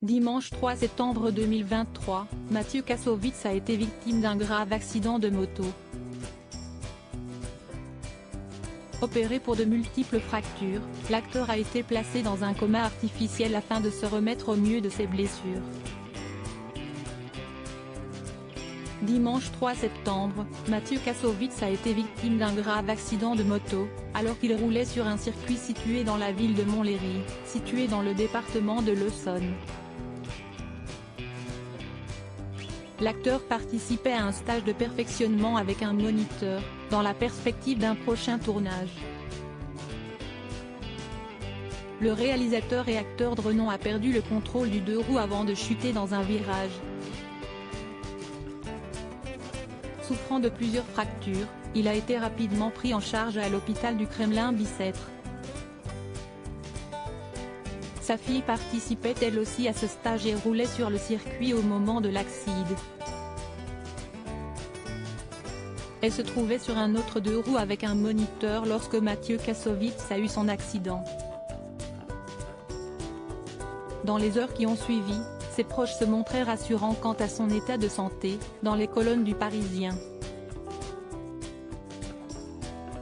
Dimanche 3 septembre 2023, Mathieu Kassovitz a été victime d'un grave accident de moto. Opéré pour de multiples fractures, l'acteur a été placé dans un coma artificiel afin de se remettre au mieux de ses blessures. Dimanche 3 septembre, Mathieu Kassovitz a été victime d'un grave accident de moto, alors qu'il roulait sur un circuit situé dans la ville de Montlhéry, situé dans le département de l'Essonne. L'acteur participait à un stage de perfectionnement avec un moniteur, dans la perspective d'un prochain tournage. Le réalisateur et acteur de renom a perdu le contrôle du deux roues avant de chuter dans un virage. Souffrant de plusieurs fractures, il a été rapidement pris en charge à l'hôpital du Kremlin-Bicêtre. Sa fille participait elle aussi à ce stage et roulait sur le circuit au moment de l'accident. Elle se trouvait sur un autre deux roues avec un moniteur lorsque Mathieu Kassovitz a eu son accident. Dans les heures qui ont suivi, ses proches se montraient rassurants quant à son état de santé, dans les colonnes du Parisien.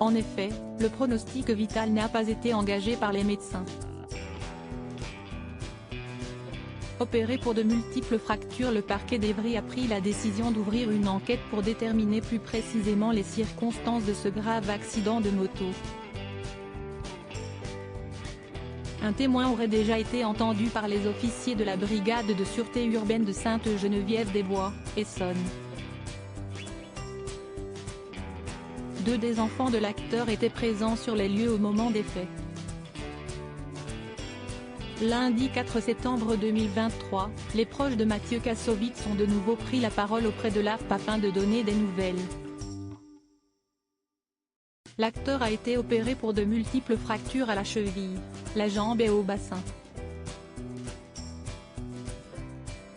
En effet, le pronostic vital n'a pas été engagé par les médecins. Opéré pour de multiples fractures, le parquet d'Evry a pris la décision d'ouvrir une enquête pour déterminer plus précisément les circonstances de ce grave accident de moto. Un témoin aurait déjà été entendu par les officiers de la brigade de sûreté urbaine de Sainte-Geneviève-des-Bois, Essonne. Deux des enfants de l'acteur étaient présents sur les lieux au moment des faits. Lundi 4 septembre 2023, les proches de Mathieu Kassovitz ont de nouveau pris la parole auprès de l'AFP afin de donner des nouvelles. L'acteur a été opéré pour de multiples fractures à la cheville, la jambe et au bassin.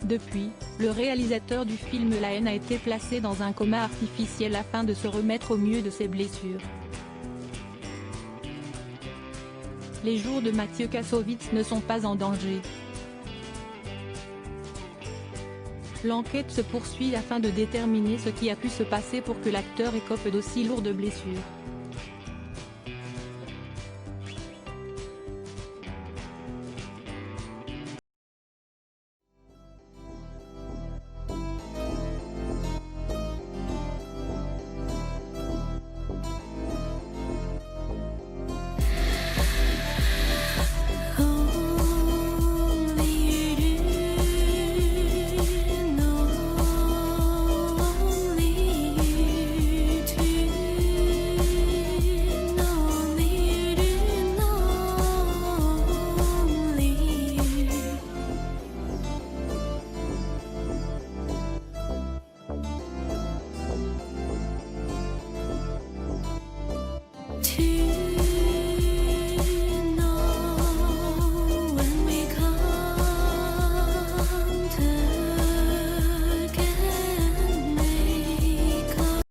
Depuis, le réalisateur du film La Haine a été placé dans un coma artificiel afin de se remettre au mieux de ses blessures. Les jours de Mathieu Kassovitz ne sont pas en danger. L'enquête se poursuit afin de déterminer ce qui a pu se passer pour que l'acteur écope d'aussi lourdes blessures.